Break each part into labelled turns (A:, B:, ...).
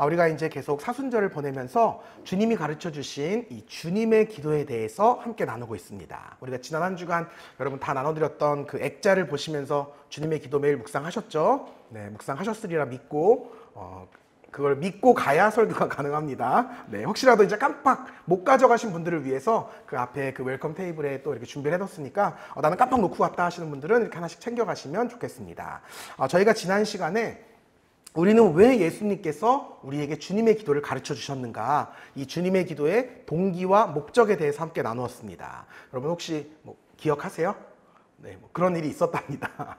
A: 우리가 이제 계속 사순절을 보내면서 주님이 가르쳐 주신 이 주님의 기도에 대해서 함께 나누고 있습니다. 우리가 지난 한 주간 여러분 다 나눠드렸던 그 액자를 보시면서 주님의 기도 매일 묵상하셨죠? 네, 묵상하셨으리라 믿고 그걸 믿고 가야 설교가 가능합니다. 네, 혹시라도 이제 깜빡 못 가져가신 분들을 위해서 그 앞에 그 웰컴 테이블에 또 이렇게 준비를 해뒀으니까 나는 깜빡 놓고 갔다 하시는 분들은 이렇게 하나씩 챙겨가시면 좋겠습니다. 저희가 지난 시간에 우리는 왜 예수님께서 우리에게 주님의 기도를 가르쳐 주셨는가, 이 주님의 기도의 동기와 목적에 대해서 함께 나누었습니다. 여러분 혹시 기억하세요? 네, 그런 일이 있었답니다.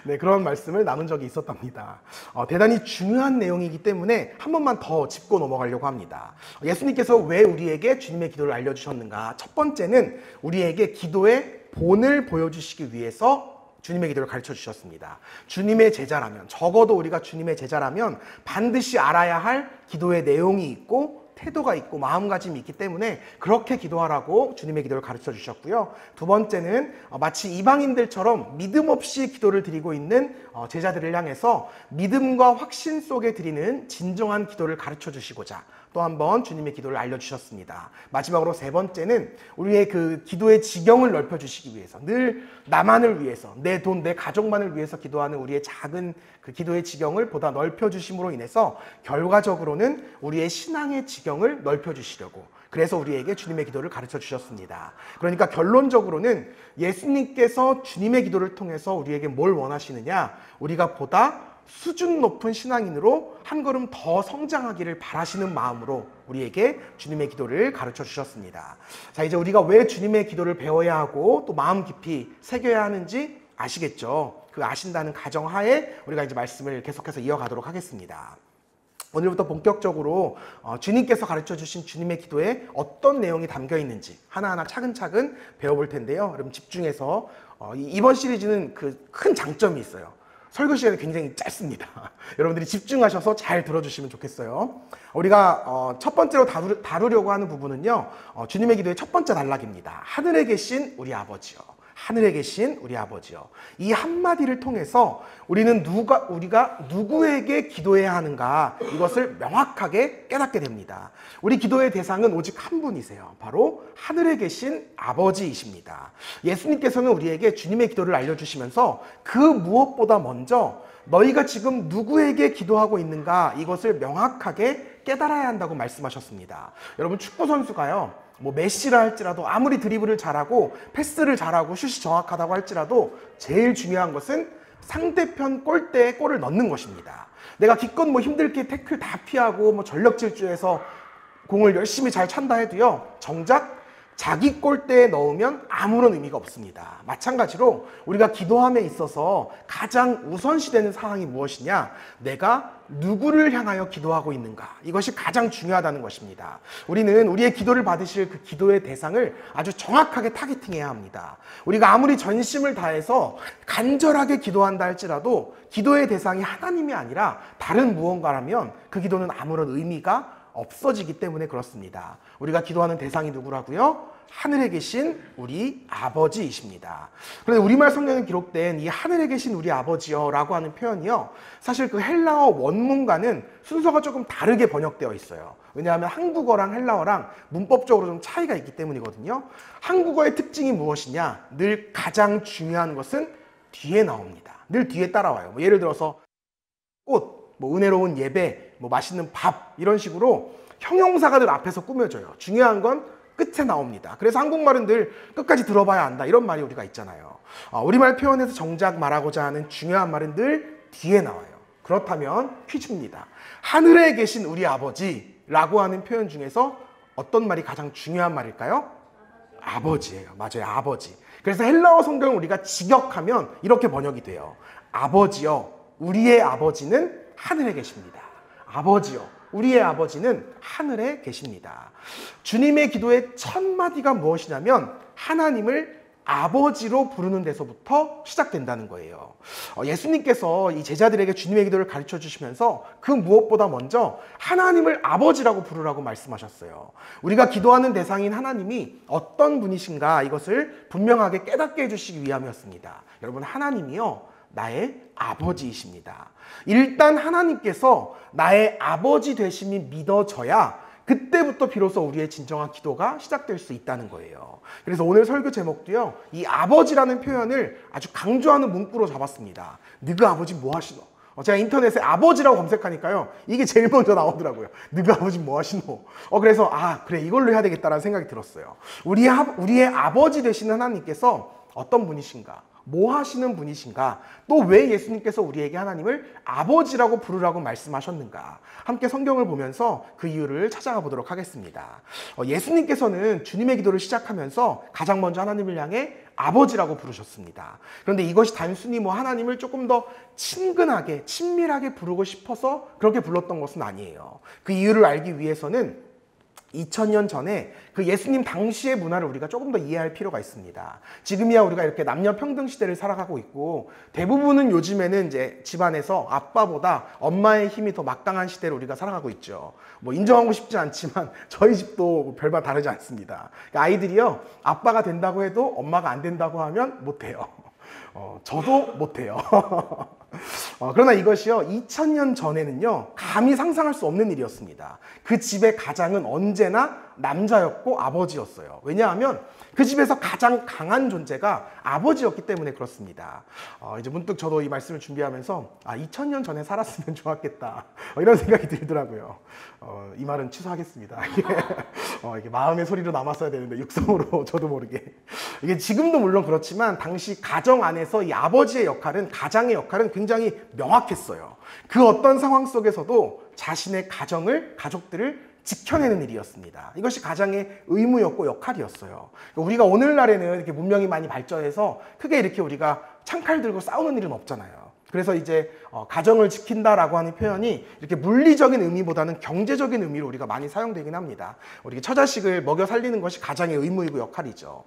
A: 네, 그런 말씀을 나눈 적이 있었답니다. 대단히 중요한 내용이기 때문에 한 번만 더 짚고 넘어가려고 합니다. 예수님께서 왜 우리에게 주님의 기도를 알려주셨는가? 첫 번째는 우리에게 기도의 본을 보여주시기 위해서 주님의 기도를 가르쳐 주셨습니다. 주님의 제자라면, 적어도 우리가 주님의 제자라면 반드시 알아야 할 기도의 내용이 있고 태도가 있고 마음가짐이 있기 때문에 그렇게 기도하라고 주님의 기도를 가르쳐 주셨고요. 두 번째는 마치 이방인들처럼 믿음 없이 기도를 드리고 있는 제자들을 향해서 믿음과 확신 속에 드리는 진정한 기도를 가르쳐 주시고자 또 한 번 주님의 기도를 알려주셨습니다. 마지막으로 세 번째는 우리의 그 기도의 지경을 넓혀주시기 위해서, 늘 나만을 위해서, 내 돈, 내 가족만을 위해서 기도하는 우리의 작은 그 기도의 지경을 보다 넓혀주심으로 인해서 결과적으로는 우리의 신앙의 지경을 넓혀주시려고, 그래서 우리에게 주님의 기도를 가르쳐 주셨습니다. 그러니까 결론적으로는 예수님께서 주님의 기도를 통해서 우리에게 뭘 원하시느냐, 우리가 보다 수준 높은 신앙인으로 한 걸음 더 성장하기를 바라시는 마음으로 우리에게 주님의 기도를 가르쳐 주셨습니다. 자, 이제 우리가 왜 주님의 기도를 배워야 하고 또 마음 깊이 새겨야 하는지 아시겠죠? 그 아신다는 가정하에 우리가 이제 말씀을 계속해서 이어가도록 하겠습니다. 오늘부터 본격적으로 주님께서 가르쳐 주신 주님의 기도에 어떤 내용이 담겨 있는지 하나하나 차근차근 배워볼 텐데요. 여러분 집중해서 이번 시리즈는 그 큰 장점이 있어요. 설교 시간이 굉장히 짧습니다. 여러분들이 집중하셔서 잘 들어주시면 좋겠어요. 우리가 첫 번째로 다루려고 하는 부분은요, 주님의 기도의 첫 번째 단락입니다. 하늘에 계신 우리 아버지요. 하늘에 계신 우리 아버지요. 이 한마디를 통해서 우리는 우리가 누구에게 기도해야 하는가, 이것을 명확하게 깨닫게 됩니다. 우리 기도의 대상은 오직 한 분이세요. 바로 하늘에 계신 아버지이십니다. 예수님께서는 우리에게 주님의 기도를 알려주시면서 그 무엇보다 먼저 너희가 지금 누구에게 기도하고 있는가, 이것을 명확하게 깨달아야 한다고 말씀하셨습니다. 여러분 축구 선수가요, 메시라 할지라도 아무리 드리블을 잘하고 패스를 잘하고 슛이 정확하다고 할지라도 제일 중요한 것은 상대편 골대에 골을 넣는 것입니다. 내가 기껏 힘들게 태클 다 피하고 전력 질주해서 공을 열심히 잘 찬다 해도요, 정작 자기 골대에 넣으면 아무런 의미가 없습니다. 마찬가지로 우리가 기도함에 있어서 가장 우선시되는 상황이 무엇이냐, 내가 누구를 향하여 기도하고 있는가, 이것이 가장 중요하다는 것입니다. 우리는 우리의 기도를 받으실 그 기도의 대상을 아주 정확하게 타겟팅해야 합니다. 우리가 아무리 전심을 다해서 간절하게 기도한다 할지라도 기도의 대상이 하나님이 아니라 다른 무언가라면 그 기도는 아무런 의미가 없어지기 때문에 그렇습니다. 우리가 기도하는 대상이 누구라고요? 하늘에 계신 우리 아버지이십니다. 그런데 우리말 성경에 기록된 이 하늘에 계신 우리 아버지요 라고 하는 표현이요, 사실 그 헬라어 원문과는 순서가 조금 다르게 번역되어 있어요. 왜냐하면 한국어랑 헬라어랑 문법적으로 좀 차이가 있기 때문이거든요. 한국어의 특징이 무엇이냐, 늘 가장 중요한 것은 뒤에 나옵니다. 늘 뒤에 따라와요. 예를 들어서 꽃, 은혜로운 예배, 맛있는 밥, 이런 식으로 형용사가 늘 앞에서 꾸며져요. 중요한 건 끝에 나옵니다. 그래서 한국말은 늘 끝까지 들어봐야 한다, 이런 말이 우리가 있잖아요. 우리말 표현에서 정작 말하고자 하는 중요한 말은 늘 뒤에 나와요. 그렇다면 퀴즈입니다. 하늘에 계신 우리 아버지라고 하는 표현 중에서 어떤 말이 가장 중요한 말일까요? 아버지예요. 맞아요, 아버지. 그래서 헬라어 성경을 우리가 직역하면 이렇게 번역이 돼요. 아버지여, 우리의 아버지는 하늘에 계십니다. 아버지요, 우리의 아버지는 하늘에 계십니다. 주님의 기도의 첫 마디가 무엇이냐면 하나님을 아버지로 부르는 데서부터 시작된다는 거예요. 예수님께서 이 제자들에게 주님의 기도를 가르쳐 주시면서 그 무엇보다 먼저 하나님을 아버지라고 부르라고 말씀하셨어요. 우리가 기도하는 대상인 하나님이 어떤 분이신가, 이것을 분명하게 깨닫게 해주시기 위함이었습니다. 여러분, 하나님이요, 나의 아버지이십니다. 일단 하나님께서 나의 아버지 되심이 믿어져야 그때부터 비로소 우리의 진정한 기도가 시작될 수 있다는 거예요. 그래서 오늘 설교 제목도요, 이 아버지라는 표현을 아주 강조하는 문구로 잡았습니다. 너희 아버지 뭐 하시노? 제가 인터넷에 아버지라고 검색하니까요, 이게 제일 먼저 나오더라고요. 너희 아버지 뭐 하시노? 그래서 그래, 이걸로 해야 되겠다라는 생각이 들었어요. 우리의 아버지 되시는 하나님께서 어떤 분이신가? 뭐 하시는 분이신가? 또 왜 예수님께서 우리에게 하나님을 아버지라고 부르라고 말씀하셨는가? 함께 성경을 보면서 그 이유를 찾아가 보도록 하겠습니다. 예수님께서는 주님의 기도를 시작하면서 가장 먼저 하나님을 향해 아버지라고 부르셨습니다. 그런데 이것이 단순히 하나님을 조금 더 친근하게, 친밀하게 부르고 싶어서 그렇게 불렀던 것은 아니에요. 그 이유를 알기 위해서는 2000년 전에 그 예수님 당시의 문화를 우리가 조금 더 이해할 필요가 있습니다. 지금이야 우리가 이렇게 남녀 평등 시대를 살아가고 있고, 대부분은 요즘에는 이제 집안에서 아빠보다 엄마의 힘이 더 막강한 시대를 우리가 살아가고 있죠. 인정하고 싶지 않지만 저희 집도 별반 다르지 않습니다. 그러니까 아이들이요, 아빠가 된다고 해도 엄마가 안 된다고 하면 못해요. 저도 못해요. 그러나 이것이요, 2000년 전에는요, 감히 상상할 수 없는 일이었습니다. 그 집의 가장은 언제나 남자였고 아버지였어요. 왜냐하면 그 집에서 가장 강한 존재가 아버지였기 때문에 그렇습니다. 이제 문득 저도 이 말씀을 준비하면서 2000년 전에 살았으면 좋았겠다, 이런 생각이 들더라고요. 이 말은 취소하겠습니다. 이게 마음의 소리로 남았어야 되는데 육성으로 저도 모르게. 이게 지금도 물론 그렇지만 당시 가정 안에서 이 아버지의 역할은, 가장의 역할은 굉장히 명확했어요. 그 어떤 상황 속에서도 자신의 가족들을 지켜내는 일이었습니다. 이것이 가장의 의무였고 역할이었어요. 우리가 오늘날에는 이렇게 문명이 많이 발전해서 크게 이렇게 우리가 창칼 들고 싸우는 일은 없잖아요. 그래서 이제 가정을 지킨다라고 하는 표현이 이렇게 물리적인 의미보다는 경제적인 의미로 우리가 많이 사용되긴 합니다. 우리 처자식을 먹여 살리는 것이 가장의 의무이고 역할이죠.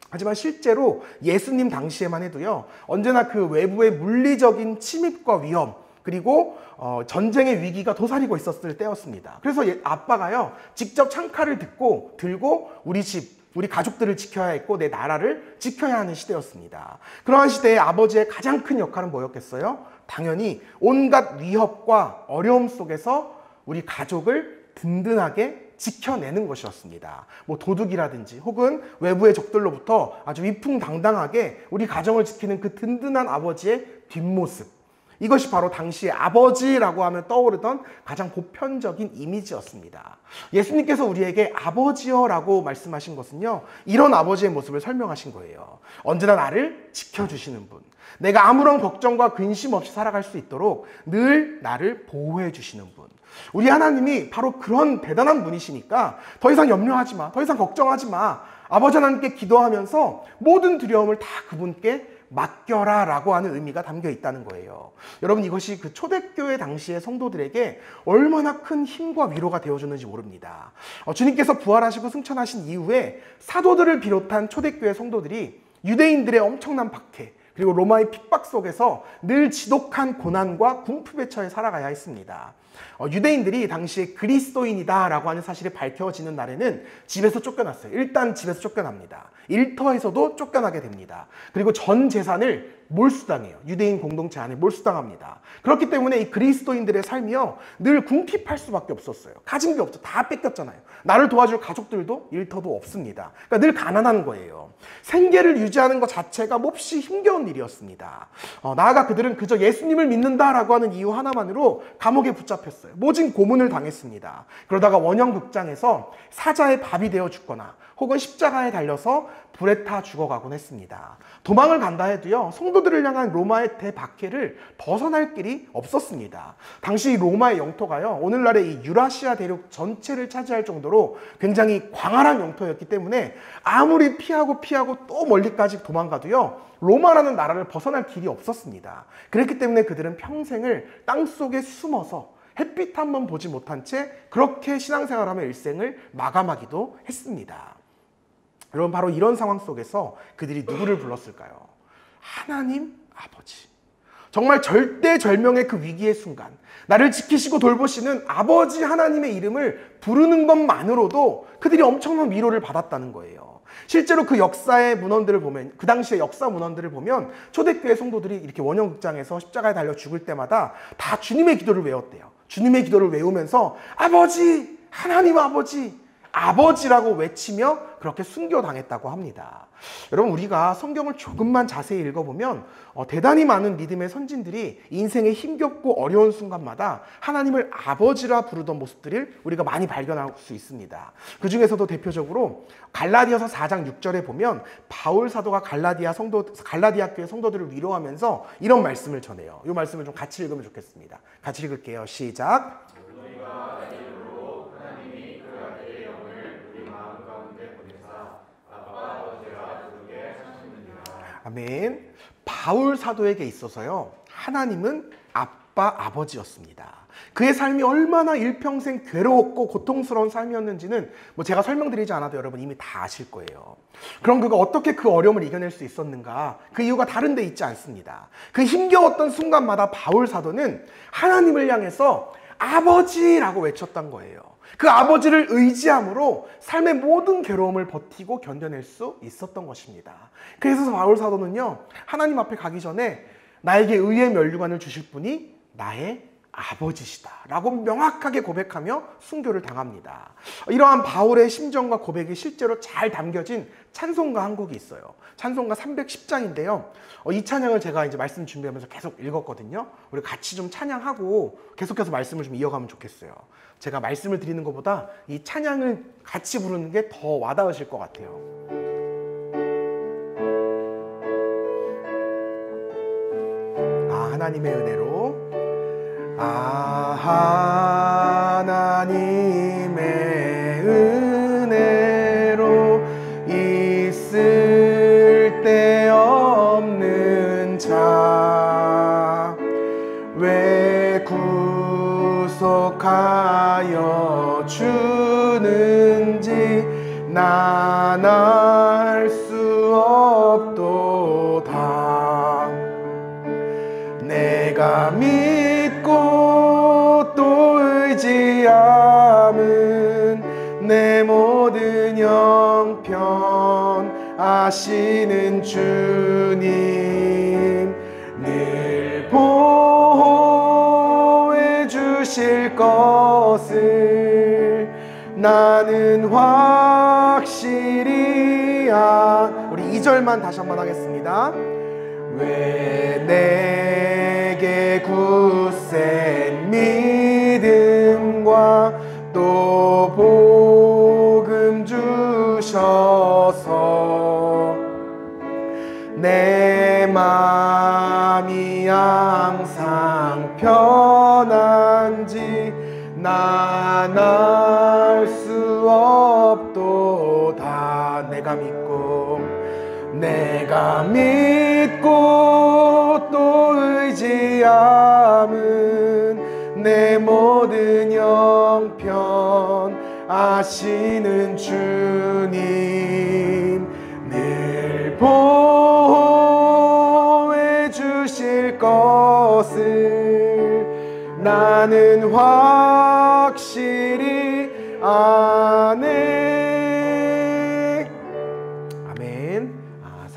A: 하지만 실제로 예수님 당시에만 해도요, 언제나 그 외부의 물리적인 침입과 위험, 그리고 전쟁의 위기가 도사리고 있었을 때였습니다. 그래서 아빠가요, 직접 창칼을 들고 우리 집, 우리 가족들을 지켜야 했고 내 나라를 지켜야 하는 시대였습니다. 그러한 시대에 아버지의 가장 큰 역할은 뭐였겠어요? 당연히 온갖 위협과 어려움 속에서 우리 가족을 든든하게 지켜내는 것이었습니다. 도둑이라든지 혹은 외부의 적들로부터 아주 위풍당당하게 우리 가정을 지키는 그 든든한 아버지의 뒷모습, 이것이 바로 당시의 아버지라고 하면 떠오르던 가장 보편적인 이미지였습니다. 예수님께서 우리에게 아버지여라고 말씀하신 것은요, 이런 아버지의 모습을 설명하신 거예요. 언제나 나를 지켜주시는 분, 내가 아무런 걱정과 근심 없이 살아갈 수 있도록 늘 나를 보호해 주시는 분. 우리 하나님이 바로 그런 대단한 분이시니까 더 이상 염려하지 마, 더 이상 걱정하지 마, 아버지 하나님께 기도하면서 모든 두려움을 다 그분께 맡겨라 라고 하는 의미가 담겨 있다는 거예요. 여러분, 이것이 그 초대교회 당시의 성도들에게 얼마나 큰 힘과 위로가 되어주는지 모릅니다. 주님께서 부활하시고 승천하신 이후에 사도들을 비롯한 초대교회 성도들이 유대인들의 엄청난 박해, 그리고 로마의 핍박 속에서 늘 지독한 고난과 궁핍에 처해 살아가야 했습니다. 유대인들이 당시에 그리스도인이다라고 하는 사실이 밝혀지는 날에는 집에서 쫓겨났어요. 일단 집에서 쫓겨납니다. 일터에서도 쫓겨나게 됩니다. 그리고 전 재산을 몰수당해요. 유대인 공동체 안에 몰수당합니다. 그렇기 때문에 이 그리스도인들의 삶이요, 늘 궁핍할 수밖에 없었어요. 가진 게 없죠. 다 뺏겼잖아요. 나를 도와줄 가족들도 일터도 없습니다. 그러니까 늘 가난한 거예요. 생계를 유지하는 것 자체가 몹시 힘겨운 일이었습니다. 나아가 그들은 그저 예수님을 믿는다라고 하는 이유 하나만으로 감옥에 붙잡혔어요. 모진 고문을 당했습니다. 그러다가 원형극장에서 사자의 밥이 되어 죽거나 혹은 십자가에 달려서 불에 타 죽어가곤 했습니다. 도망을 간다 해도요, 성도들을 향한 로마의 대박해를 벗어날 길이 없었습니다. 당시 로마의 영토가요, 오늘날의 이 유라시아 대륙 전체를 차지할 정도로 굉장히 광활한 영토였기 때문에 아무리 피하고 또 멀리까지 도망가도요, 로마라는 나라를 벗어날 길이 없었습니다. 그렇기 때문에 그들은 평생을 땅속에 숨어서 햇빛 한 번 보지 못한 채 그렇게 신앙생활하며 일생을 마감하기도 했습니다. 여러분, 바로 이런 상황 속에서 그들이 누구를 불렀을까요? 하나님 아버지. 정말 절대절명의 그 위기의 순간 나를 지키시고 돌보시는 아버지 하나님의 이름을 부르는 것만으로도 그들이 엄청난 위로를 받았다는 거예요. 실제로 그 역사의 문헌들을 보면, 그 당시의 역사 문헌들을 보면 초대교회 성도들이 이렇게 원형극장에서 십자가에 달려 죽을 때마다 다 주님의 기도를 외웠대요. 주님의 기도를 외우면서 아버지, 하나님 아버지, 아버지라고 외치며 그렇게 순교당했다고 합니다. 여러분, 우리가 성경을 조금만 자세히 읽어보면 대단히 많은 믿음의 선진들이 인생의 힘겹고 어려운 순간마다 하나님을 아버지라 부르던 모습들을 우리가 많이 발견할 수 있습니다. 그 중에서도 대표적으로 갈라디아서 4장 6절에 보면 바울 사도가 갈라디아 교회 성도들을 위로하면서 이런 말씀을 전해요. 이 말씀을 좀 같이 읽으면 좋겠습니다. 같이 읽을게요. 시작. 아멘. 바울 사도에게 있어서요, 하나님은 아빠, 아버지였습니다. 그의 삶이 얼마나 일평생 괴로웠고 고통스러운 삶이었는지는 제가 설명드리지 않아도 여러분 이미 다 아실 거예요. 그럼 그가 어떻게 그 어려움을 이겨낼 수 있었는가? 그 이유가 다른 데 있지 않습니다. 그 힘겨웠던 순간마다 바울 사도는 하나님을 향해서 아버지라고 외쳤던 거예요. 그 아버지를 의지함으로 삶의 모든 괴로움을 버티고 견뎌낼 수 있었던 것입니다. 그래서 바울 사도는요, 하나님 앞에 가기 전에 나에게 의의 면류관을 주실 분이 나의 아버지시다 라고 명확하게 고백하며 순교를 당합니다. 이러한 바울의 심정과 고백이 실제로 잘 담겨진 찬송가 한 곡이 있어요. 찬송가 310장인데요. 이 찬양을 제가 이제 말씀 준비하면서 계속 읽었거든요. 우리 같이 좀 찬양하고 계속해서 말씀을 좀 이어가면 좋겠어요. 제가 말씀을 드리는 것보다 이 찬양을 같이 부르는 게 더 와닿으실 것 같아요. 하나님의 은혜로, 하나님의 은혜로 있을 데 없는 자 왜 구속하여 주는지 난 알 수 없도다. 내가 믿고 또 의지함은 내 모든 형편 아시는 주님 늘 보호해 주실 것을 나는 확실히 우리 2절만 다시 한번 하겠습니다. 왜 내게 굳센 믿음과 또 복음 주셔서 내 마음이 항상 편한지 난 알 수 없도다. 내가 믿고 또 의지함은 내 모든 형편 아시는 주님 늘 보호해 주실 것을 나는 확실히 아네.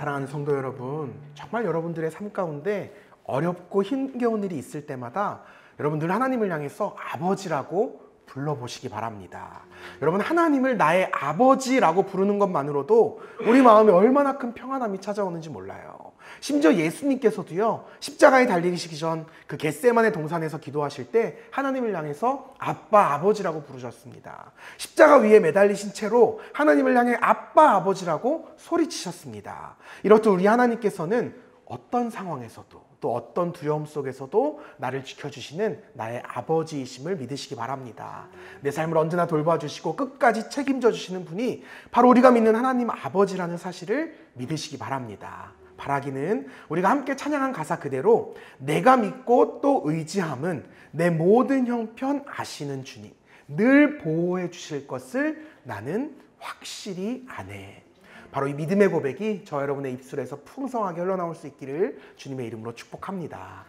A: 사랑하는 성도 여러분, 정말 여러분들의 삶 가운데 어렵고 힘겨운 일이 있을 때마다 여러분들 하나님을 향해서 아버지라고 불러보시기 바랍니다. 여러분, 하나님을 나의 아버지라고 부르는 것만으로도 우리 마음에 얼마나 큰 평안함이 찾아오는지 몰라요. 심지어 예수님께서도요, 십자가에 달리시기 전 그 겟세마네 동산에서 기도하실 때 하나님을 향해서 아빠, 아버지라고 부르셨습니다. 십자가 위에 매달리신 채로 하나님을 향해 아빠, 아버지라고 소리치셨습니다. 이렇듯 우리 하나님께서는 어떤 상황에서도 또 어떤 두려움 속에서도 나를 지켜주시는 나의 아버지이심을 믿으시기 바랍니다. 내 삶을 언제나 돌봐주시고 끝까지 책임져 주시는 분이 바로 우리가 믿는 하나님 아버지라는 사실을 믿으시기 바랍니다. 바라기는 우리가 함께 찬양한 가사 그대로 내가 믿고 또 의지함은 내 모든 형편 아시는 주님 늘 보호해 주실 것을 나는 확실히 아네. 바로 이 믿음의 고백이 저 여러분의 입술에서 풍성하게 흘러나올 수 있기를 주님의 이름으로 축복합니다.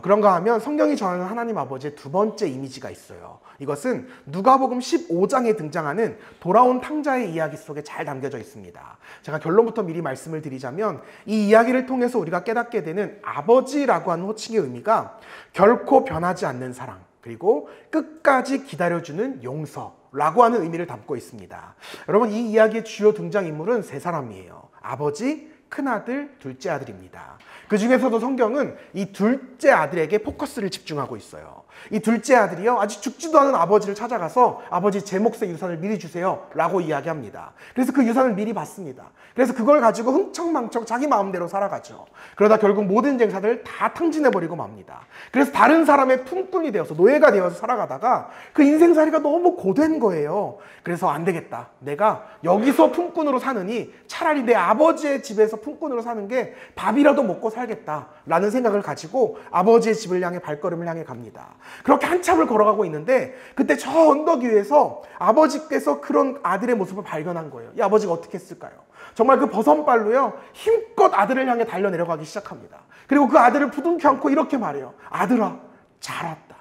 A: 그런가 하면 성경이 전하는 하나님 아버지의 두 번째 이미지가 있어요. 이것은 누가복음 15장에 등장하는 돌아온 탕자의 이야기 속에 잘 담겨져 있습니다. 제가 결론부터 미리 말씀을 드리자면 이 이야기를 통해서 우리가 깨닫게 되는 아버지라고 하는 호칭의 의미가 결코 변하지 않는 사랑, 그리고 끝까지 기다려주는 용서라고 하는 의미를 담고 있습니다. 여러분, 이 이야기의 주요 등장인물은 세 사람이에요. 아버지, 큰아들, 둘째 아들입니다. 그 중에서도 성경은 이 둘째 아들에게 포커스를 집중하고 있어요. 이 둘째 아들이요, 아직 죽지도 않은 아버지를 찾아가서 아버지 제 몫의 유산을 미리 주세요 라고 이야기합니다. 그래서 그 유산을 미리 받습니다. 그래서 그걸 가지고 흥청망청 자기 마음대로 살아가죠. 그러다 결국 모든 재산을 다 탕진해버리고 맙니다. 그래서 다른 사람의 품꾼이 되어서, 노예가 되어서 살아가다가 그 인생살이가 너무 고된 거예요. 그래서 안 되겠다, 내가 여기서 품꾼으로 사느니 차라리 내 아버지의 집에서 품꾼으로 사는 게 밥이라도 먹고 살겠다 라는 생각을 가지고 아버지의 집을 향해 발걸음을 향해 갑니다. 그렇게 한참을 걸어가고 있는데 그때 저 언덕 위에서 아버지께서 그런 아들의 모습을 발견한 거예요. 이 아버지가 어떻게 했을까요? 정말 그 버선발로요, 힘껏 아들을 향해 달려 내려가기 시작합니다. 그리고 그 아들을 부둥켜 안고 이렇게 말해요. 아들아, 잘 왔다.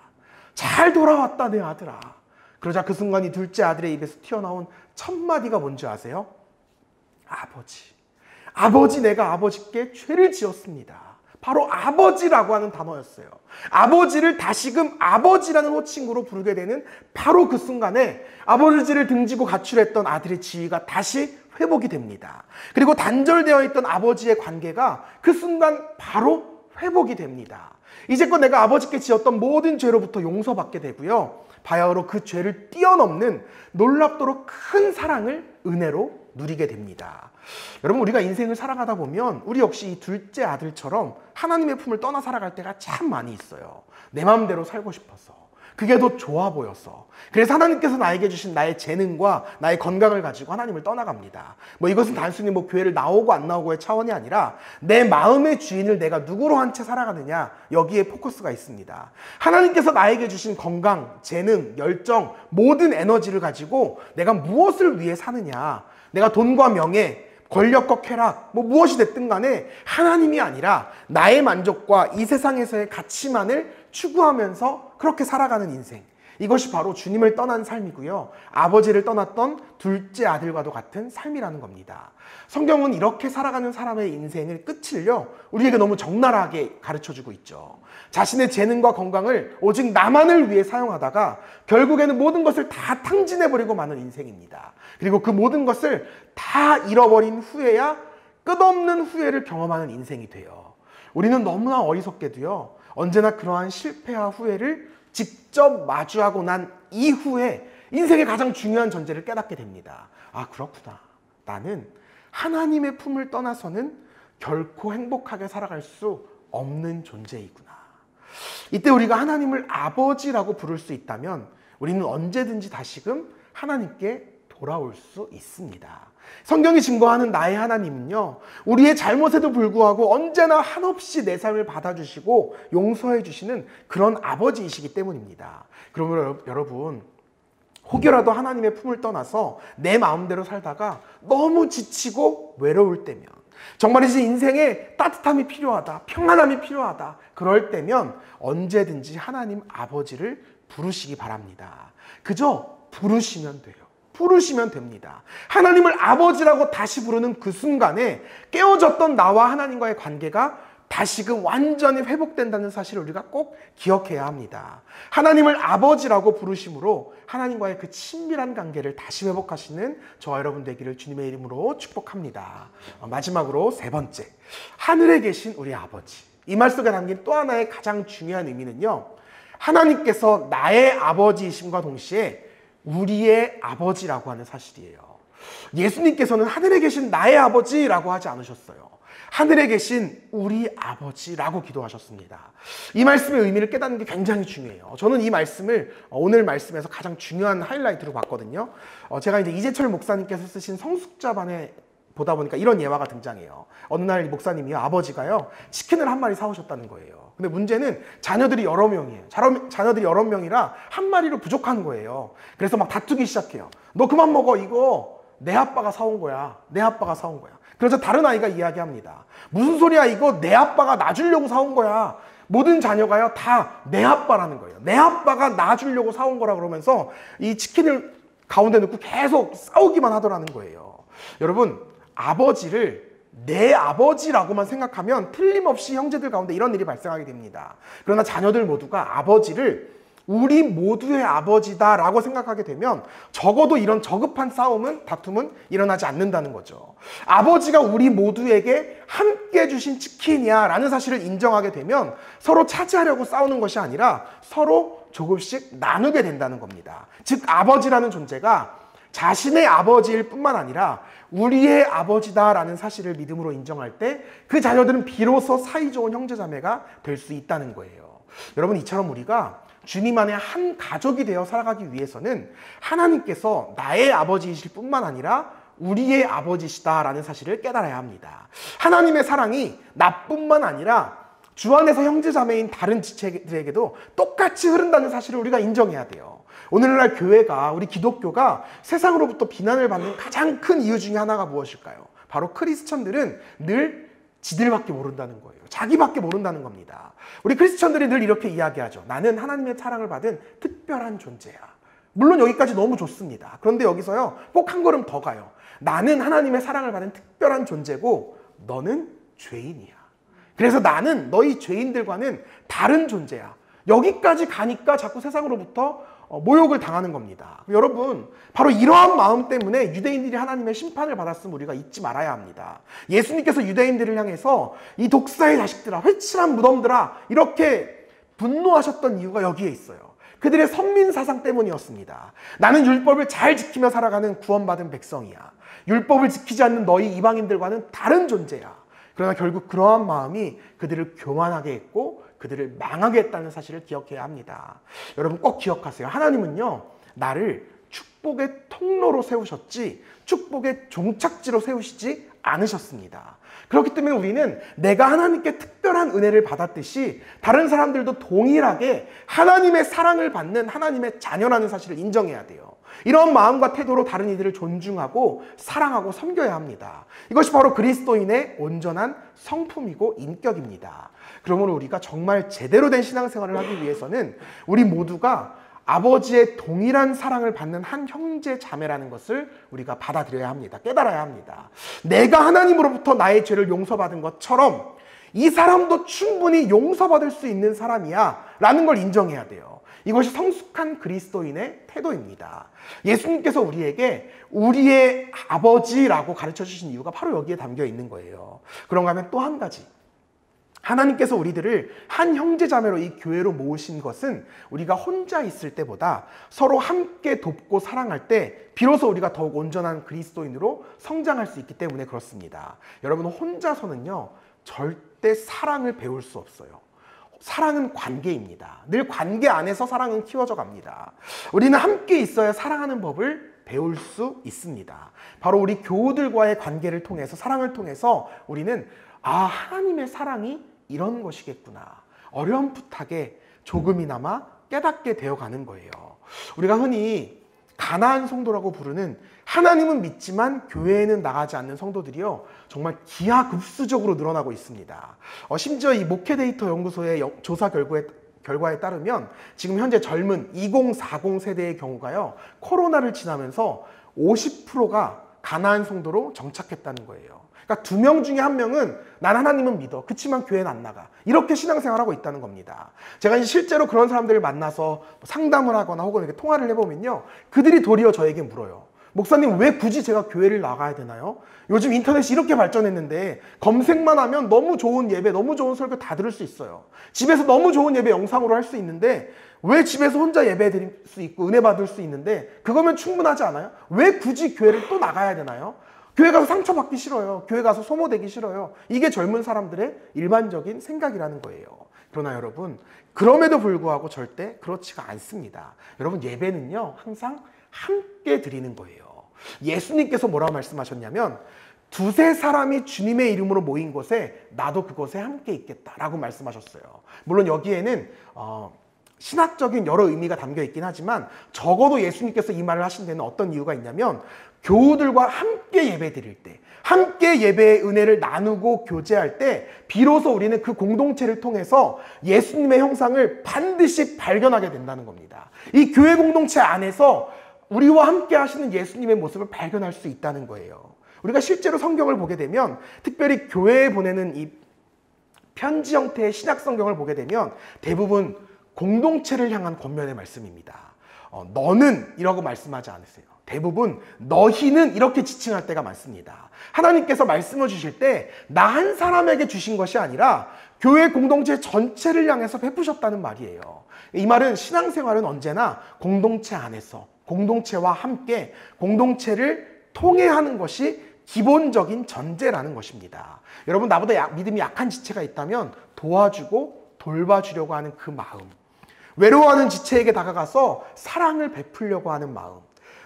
A: 잘 돌아왔다, 내 아들아. 그러자 그 순간 이 둘째 아들의 입에서 튀어나온 첫 마디가 뭔지 아세요? 아버지. 아버지, 내가 아버지께 죄를 지었습니다. 바로 아버지라고 하는 단어였어요. 아버지를 다시금 아버지라는 호칭으로 부르게 되는 바로 그 순간에 아버지를 등지고 가출했던 아들의 지위가 다시 회복이 됩니다. 그리고 단절되어 있던 아버지의 관계가 그 순간 바로 회복이 됩니다. 이제껏 내가 아버지께 지었던 모든 죄로부터 용서받게 되고요, 바야흐로 그 죄를 뛰어넘는 놀랍도록 큰 사랑을 은혜로 누리게 됩니다. 여러분, 우리가 인생을 살아가다 보면 우리 역시 이 둘째 아들처럼 하나님의 품을 떠나 살아갈 때가 참 많이 있어요. 내 마음대로 살고 싶어서, 그게 더 좋아 보여서. 그래서 하나님께서 나에게 주신 나의 재능과 나의 건강을 가지고 하나님을 떠나갑니다. 이것은 단순히 교회를 나오고 안 나오고의 차원이 아니라 내 마음의 주인을 내가 누구로 한 채 살아가느냐, 여기에 포커스가 있습니다. 하나님께서 나에게 주신 건강, 재능, 열정, 모든 에너지를 가지고 내가 무엇을 위해 사느냐, 내가 돈과 명예, 권력과 쾌락, 무엇이 됐든 간에 하나님이 아니라 나의 만족과 이 세상에서의 가치만을 추구하면서 그렇게 살아가는 인생, 이것이 바로 주님을 떠난 삶이고요, 아버지를 떠났던 둘째 아들과도 같은 삶이라는 겁니다. 성경은 이렇게 살아가는 사람의 인생의 끝을요, 우리에게 너무 적나라하게 가르쳐주고 있죠. 자신의 재능과 건강을 오직 나만을 위해 사용하다가 결국에는 모든 것을 다 탕진해버리고 마는 인생입니다. 그리고 그 모든 것을 다 잃어버린 후에야 끝없는 후회를 경험하는 인생이 돼요. 우리는 너무나 어리석게도요, 언제나 그러한 실패와 후회를 직접 마주하고 난 이후에 인생의 가장 중요한 전제를 깨닫게 됩니다. 아, 그렇구나. 나는 하나님의 품을 떠나서는 결코 행복하게 살아갈 수 없는 존재이구나. 이때 우리가 하나님을 아버지라고 부를 수 있다면 우리는 언제든지 다시금 하나님께 돌아올 수 있습니다. 성경이 증거하는 나의 하나님은요, 우리의 잘못에도 불구하고 언제나 한없이 내 삶을 받아주시고 용서해 주시는 그런 아버지이시기 때문입니다. 그러면 여러분, 혹여라도 하나님의 품을 떠나서 내 마음대로 살다가 너무 지치고 외로울 때면, 정말이지 인생에 따뜻함이 필요하다, 평안함이 필요하다, 그럴 때면 언제든지 하나님 아버지를 부르시기 바랍니다. 그저 부르시면 돼요. 부르시면 됩니다. 하나님을 아버지라고 다시 부르는 그 순간에 깨어졌던 나와 하나님과의 관계가 다시금 완전히 회복된다는 사실을 우리가 꼭 기억해야 합니다. 하나님을 아버지라고 부르심으로 하나님과의 그 친밀한 관계를 다시 회복하시는 저와 여러분 되기를 주님의 이름으로 축복합니다. 마지막으로 세 번째, 하늘에 계신 우리 아버지. 이 말 속에 담긴 또 하나의 가장 중요한 의미는요, 하나님께서 나의 아버지이심과 동시에 우리의 아버지라고 하는 사실이에요. 예수님께서는 하늘에 계신 나의 아버지라고 하지 않으셨어요. 하늘에 계신 우리 아버지라고 기도하셨습니다. 이 말씀의 의미를 깨닫는 게 굉장히 중요해요. 저는 이 말씀을 오늘 말씀에서 가장 중요한 하이라이트로 봤거든요. 제가 이제 이재철 목사님께서 쓰신 성숙자반에 보다 보니까 이런 예화가 등장해요. 어느 날 목사님이요, 아버지가요, 치킨을 한 마리 사오셨다는 거예요. 근데 문제는 자녀들이 여러 명이에요. 자녀들이 여러 명이라 한 마리로 부족한 거예요. 그래서 막 다투기 시작해요. 너 그만 먹어, 이거 내 아빠가 사온 거야. 내 아빠가 사온 거야. 그래서 다른 아이가 이야기합니다. 무슨 소리야 이거 내 아빠가 나 주려고 사온 거야. 모든 자녀가요 다 내 아빠라는 거예요. 내 아빠가 나 주려고 사온 거라 그러면서 이 치킨을 가운데 넣고 계속 싸우기만 하더라는 거예요. 여러분, 아버지를 내 아버지라고만 생각하면 틀림없이 형제들 가운데 이런 일이 발생하게 됩니다. 그러나 자녀들 모두가 아버지를 우리 모두의 아버지다라고 생각하게 되면 적어도 이런 저급한 싸움은, 다툼은 일어나지 않는다는 거죠. 아버지가 우리 모두에게 함께 주신 치킨이야 라는 사실을 인정하게 되면 서로 차지하려고 싸우는 것이 아니라 서로 조금씩 나누게 된다는 겁니다. 즉 아버지라는 존재가 자신의 아버지일 뿐만 아니라 우리의 아버지다라는 사실을 믿음으로 인정할 때 그 자녀들은 비로소 사이좋은 형제자매가 될 수 있다는 거예요. 여러분, 이처럼 우리가 주님 안에 한 가족이 되어 살아가기 위해서는 하나님께서 나의 아버지이실 뿐만 아니라 우리의 아버지시다라는 사실을 깨달아야 합니다. 하나님의 사랑이 나뿐만 아니라 주 안에서 형제자매인 다른 지체들에게도 똑같이 흐른다는 사실을 우리가 인정해야 돼요. 오늘날 교회가, 우리 기독교가 세상으로부터 비난을 받는 가장 큰 이유 중에 하나가 무엇일까요? 바로 크리스천들은 늘 지들밖에 모른다는 거예요. 자기밖에 모른다는 겁니다. 우리 크리스천들이 늘 이렇게 이야기하죠. 나는 하나님의 사랑을 받은 특별한 존재야. 물론 여기까지 너무 좋습니다. 그런데 여기서요 꼭 한 걸음 더 가요. 나는 하나님의 사랑을 받은 특별한 존재고 너는 죄인이야. 그래서 나는 너희 죄인들과는 다른 존재야. 여기까지 가니까 자꾸 세상으로부터 모욕을 당하는 겁니다. 여러분, 바로 이러한 마음 때문에 유대인들이 하나님의 심판을 받았음을 우리가 잊지 말아야 합니다. 예수님께서 유대인들을 향해서 이 독사의 자식들아, 회칠한 무덤들아 이렇게 분노하셨던 이유가 여기에 있어요. 그들의 선민사상 때문이었습니다. 나는 율법을 잘 지키며 살아가는 구원받은 백성이야. 율법을 지키지 않는 너희 이방인들과는 다른 존재야. 그러나 결국 그러한 마음이 그들을 교만하게 했고 그들을 망하게 했다는 사실을 기억해야 합니다. 여러분 꼭 기억하세요. 하나님은요 나를 축복의 통로로 세우셨지 축복의 종착지로 세우시지 않으셨습니다. 그렇기 때문에 우리는 내가 하나님께 특별한 은혜를 받았듯이 다른 사람들도 동일하게 하나님의 사랑을 받는 하나님의 자녀라는 사실을 인정해야 돼요. 이런 마음과 태도로 다른 이들을 존중하고 사랑하고 섬겨야 합니다. 이것이 바로 그리스도인의 온전한 성품이고 인격입니다. 그러므로 우리가 정말 제대로 된 신앙생활을 하기 위해서는 우리 모두가 아버지의 동일한 사랑을 받는 한 형제 자매라는 것을 우리가 받아들여야 합니다. 깨달아야 합니다. 내가 하나님으로부터 나의 죄를 용서받은 것처럼 이 사람도 충분히 용서받을 수 있는 사람이야 라는 걸 인정해야 돼요. 이것이 성숙한 그리스도인의 태도입니다. 예수님께서 우리에게 우리의 아버지라고 가르쳐 주신 이유가 바로 여기에 담겨 있는 거예요. 그런가 하면 또 한 가지, 하나님께서 우리들을 한 형제자매로 이 교회로 모으신 것은 우리가 혼자 있을 때보다 서로 함께 돕고 사랑할 때 비로소 우리가 더욱 온전한 그리스도인으로 성장할 수 있기 때문에 그렇습니다. 여러분, 혼자서는요 절대 사랑을 배울 수 없어요. 사랑은 관계입니다. 늘 관계 안에서 사랑은 키워져 갑니다. 우리는 함께 있어야 사랑하는 법을 배울 수 있습니다. 바로 우리 교우들과의 관계를 통해서, 사랑을 통해서 우리는 하나님의 사랑이 이런 것이겠구나, 어렴풋하게 조금이나마 깨닫게 되어가는 거예요. 우리가 흔히 가나안 성도라고 부르는, 하나님은 믿지만 교회에는 나가지 않는 성도들이요 정말 기하급수적으로 늘어나고 있습니다. 심지어 이 목회 데이터 연구소의 조사 결과에 따르면 지금 현재 젊은 2040 세대의 경우가요 코로나를 지나면서 50%가 가나안 성도로 정착했다는 거예요. 그러니까 2명 중에 1명은 난 하나님은 믿어, 그치만 교회는 안 나가, 이렇게 신앙생활하고 있다는 겁니다. 제가 이제 실제로 그런 사람들을 만나서 상담을 하거나 혹은 이렇게 통화를 해보면요 그들이 도리어 저에게 물어요. 목사님, 왜 굳이 제가 교회를 나가야 되나요? 요즘 인터넷이 이렇게 발전했는데 검색만 하면 너무 좋은 예배, 너무 좋은 설교 다 들을 수 있어요. 집에서 너무 좋은 예배 영상으로 할 수 있는데, 왜 집에서 혼자 예배 드릴 수 있고 은혜 받을 수 있는데 그거면 충분하지 않아요? 왜 굳이 교회를 또 나가야 되나요? 교회 가서 상처받기 싫어요. 교회 가서 소모되기 싫어요. 이게 젊은 사람들의 일반적인 생각이라는 거예요. 그러나 여러분, 그럼에도 불구하고 절대 그렇지가 않습니다. 여러분, 예배는요 항상 함께 드리는 거예요. 예수님께서 뭐라고 말씀하셨냐면, 2-3 사람이 주님의 이름으로 모인 곳에 나도 그곳에 함께 있겠다라고 말씀하셨어요. 물론 여기에는 신학적인 여러 의미가 담겨 있긴 하지만 적어도 예수님께서 이 말을 하신 데는 어떤 이유가 있냐면 교우들과 함께 예배 드릴 때, 함께 예배의 은혜를 나누고 교제할 때 비로소 우리는 그 공동체를 통해서 예수님의 형상을 반드시 발견하게 된다는 겁니다. 이 교회 공동체 안에서 우리와 함께 하시는 예수님의 모습을 발견할 수 있다는 거예요. 우리가 실제로 성경을 보게 되면, 특별히 교회에 보내는 이 편지 형태의 신약 성경을 보게 되면 대부분 공동체를 향한 권면의 말씀입니다. 너는 이라고 말씀하지 않으세요. 대부분 너희는 이렇게 지칭할 때가 많습니다. 하나님께서 말씀을 주실 때 나 한 사람에게 주신 것이 아니라 교회 공동체 전체를 향해서 베푸셨다는 말이에요. 이 말은 신앙생활은 언제나 공동체 안에서 공동체와 함께 공동체를 통해 하는 것이 기본적인 전제라는 것입니다. 여러분, 나보다 믿음이 약한 지체가 있다면 도와주고 돌봐주려고 하는 그 마음, 외로워하는 지체에게 다가가서 사랑을 베풀려고 하는 마음,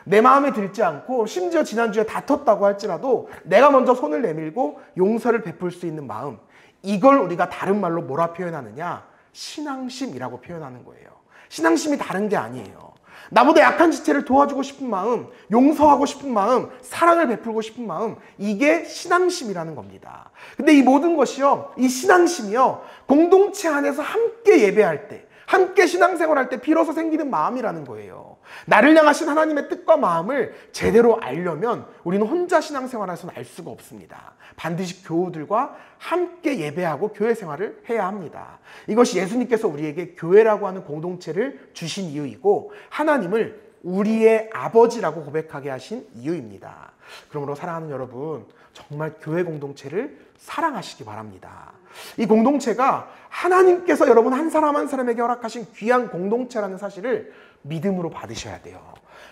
A: 내 마음에 들지 않고 심지어 지난주에 다퉜다고 할지라도 내가 먼저 손을 내밀고 용서를 베풀 수 있는 마음, 이걸 우리가 다른 말로 뭐라 표현하느냐? 신앙심이라고 표현하는 거예요. 신앙심이 다른 게 아니에요. 나보다 약한 지체를 도와주고 싶은 마음, 용서하고 싶은 마음, 사랑을 베풀고 싶은 마음, 이게 신앙심이라는 겁니다. 근데 이 모든 것이요, 이 신앙심이요, 공동체 안에서 함께 예배할 때, 함께 신앙생활할 때 비로소 생기는 마음이라는 거예요. 나를 향하신 하나님의 뜻과 마음을 제대로 알려면 우리는 혼자 신앙생활에서는 알 수가 없습니다. 반드시 교우들과 함께 예배하고 교회 생활을 해야 합니다. 이것이 예수님께서 우리에게 교회라고 하는 공동체를 주신 이유이고 하나님을 우리의 아버지라고 고백하게 하신 이유입니다. 그러므로 사랑하는 여러분, 정말 교회 공동체를 사랑하시기 바랍니다. 이 공동체가 하나님께서 여러분 한 사람 한 사람에게 허락하신 귀한 공동체라는 사실을 믿음으로 받으셔야 돼요.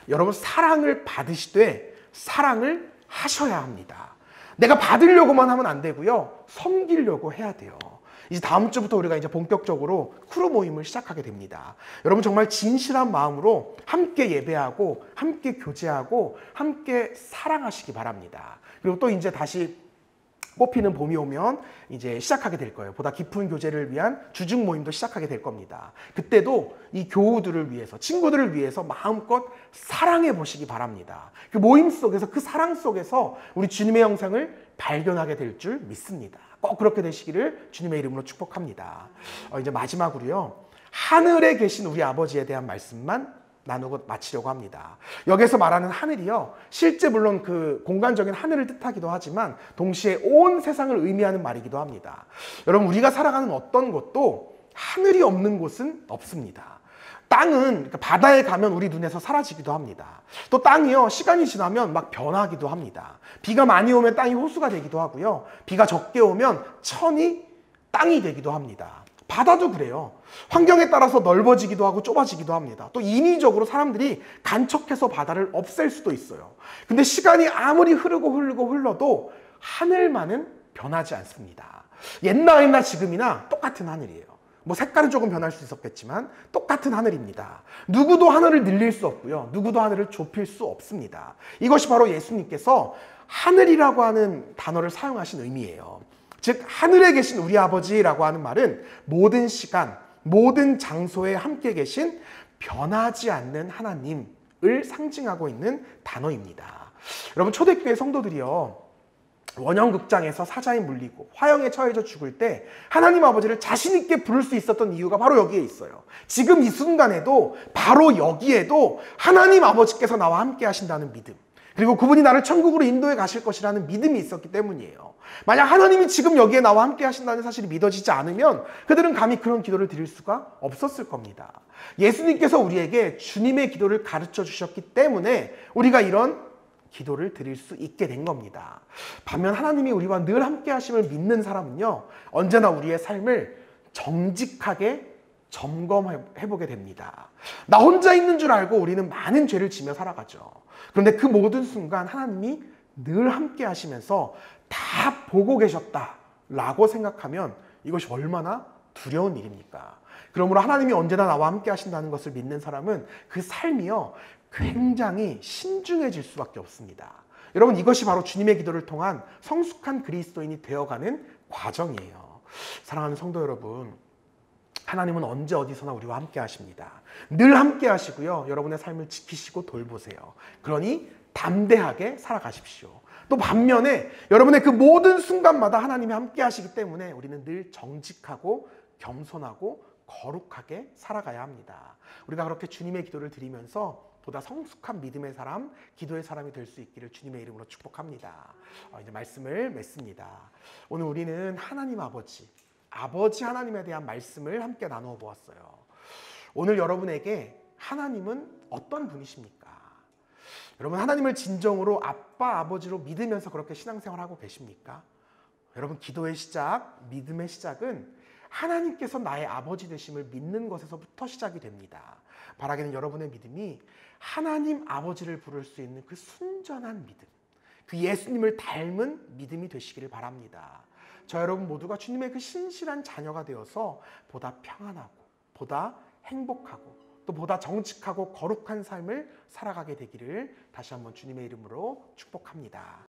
A: 여러분, 사랑을 받으시되 사랑을 하셔야 합니다. 내가 받으려고만 하면 안 되고요, 섬기려고 해야 돼요. 이제 다음 주부터 우리가 이제 본격적으로 크루 모임을 시작하게 됩니다. 여러분, 정말 진실한 마음으로 함께 예배하고 함께 교제하고 함께 사랑하시기 바랍니다. 그리고 또 이제 다시 꽃피는 봄이 오면 이제 시작하게 될 거예요. 보다 깊은 교제를 위한 주중 모임도 시작하게 될 겁니다. 그때도 이 교우들을 위해서, 친구들을 위해서 마음껏 사랑해 보시기 바랍니다. 그 모임 속에서, 그 사랑 속에서 우리 주님의 형상을 발견하게 될 줄 믿습니다. 꼭 그렇게 되시기를 주님의 이름으로 축복합니다. 이제 마지막으로요, 하늘에 계신 우리 아버지에 대한 말씀만 나누고 마치려고 합니다. 여기서 말하는 하늘이요, 실제 물론 그 공간적인 하늘을 뜻하기도 하지만 동시에 온 세상을 의미하는 말이기도 합니다. 여러분, 우리가 살아가는 어떤 곳도 하늘이 없는 곳은 없습니다. 땅은, 그러니까 바다에 가면 우리 눈에서 사라지기도 합니다. 또 땅이요, 시간이 지나면 막 변하기도 합니다. 비가 많이 오면 땅이 호수가 되기도 하고요, 비가 적게 오면 천이 땅이 되기도 합니다. 바다도 그래요. 환경에 따라서 넓어지기도 하고 좁아지기도 합니다. 또 인위적으로 사람들이 간척해서 바다를 없앨 수도 있어요. 근데 시간이 아무리 흘러도 하늘만은 변하지 않습니다. 옛날이나 지금이나 똑같은 하늘이에요. 뭐 색깔은 조금 변할 수 있었겠지만 똑같은 하늘입니다. 누구도 하늘을 늘릴 수 없고요, 누구도 하늘을 좁힐 수 없습니다. 이것이 바로 예수님께서 하늘이라고 하는 단어를 사용하신 의미예요. 즉, 하늘에 계신 우리 아버지라고 하는 말은 모든 시간, 모든 장소에 함께 계신 변하지 않는 하나님을 상징하고 있는 단어입니다. 여러분, 초대교회 성도들이요, 원형극장에서 사자에 물리고 화형에 처해져 죽을 때 하나님 아버지를 자신 있게 부를 수 있었던 이유가 바로 여기에 있어요. 지금 이 순간에도, 바로 여기에도 하나님 아버지께서 나와 함께 하신다는 믿음, 그리고 그분이 나를 천국으로 인도해 가실 것이라는 믿음이 있었기 때문이에요. 만약 하나님이 지금 여기에 나와 함께 하신다는 사실이 믿어지지 않으면 그들은 감히 그런 기도를 드릴 수가 없었을 겁니다. 예수님께서 우리에게 주님의 기도를 가르쳐 주셨기 때문에 우리가 이런 기도를 드릴 수 있게 된 겁니다. 반면 하나님이 우리와 늘 함께 하심을 믿는 사람은요, 언제나 우리의 삶을 정직하게 점검해보게 됩니다. 나 혼자 있는 줄 알고 우리는 많은 죄를 지며 살아가죠. 그런데 그 모든 순간 하나님이 늘 함께 하시면서 다 보고 계셨다라고 생각하면 이것이 얼마나 두려운 일입니까? 그러므로 하나님이 언제나 나와 함께 하신다는 것을 믿는 사람은 그 삶이요, 굉장히 신중해질 수밖에 없습니다. 여러분, 이것이 바로 주님의 기도를 통한 성숙한 그리스도인이 되어가는 과정이에요. 사랑하는 성도 여러분, 하나님은 언제 어디서나 우리와 함께 하십니다. 늘 함께 하시고요. 여러분의 삶을 지키시고 돌보세요. 그러니 담대하게 살아가십시오. 또 반면에 여러분의 그 모든 순간마다 하나님이 함께 하시기 때문에 우리는 늘 정직하고 겸손하고 거룩하게 살아가야 합니다. 우리가 그렇게 주님의 기도를 드리면서 보다 성숙한 믿음의 사람, 기도의 사람이 될 수 있기를 주님의 이름으로 축복합니다. 이제 말씀을 맺습니다. 오늘 우리는 하나님 아버지 하나님에 대한 말씀을 함께 나누어 보았어요. 오늘 여러분에게 하나님은 어떤 분이십니까? 여러분 하나님을 진정으로 아빠, 아버지로 믿으면서 그렇게 신앙생활하고 계십니까? 여러분 기도의 시작, 믿음의 시작은 하나님께서 나의 아버지 되심을 믿는 것에서부터 시작이 됩니다. 바라기는 여러분의 믿음이 하나님 아버지를 부를 수 있는 그 순전한 믿음, 그 예수님을 닮은 믿음이 되시기를 바랍니다. 저 여러분 모두가 주님의 그 신실한 자녀가 되어서 보다 평안하고 보다 행복하고 또 보다 정직하고 거룩한 삶을 살아가게 되기를 다시 한번 주님의 이름으로 축복합니다.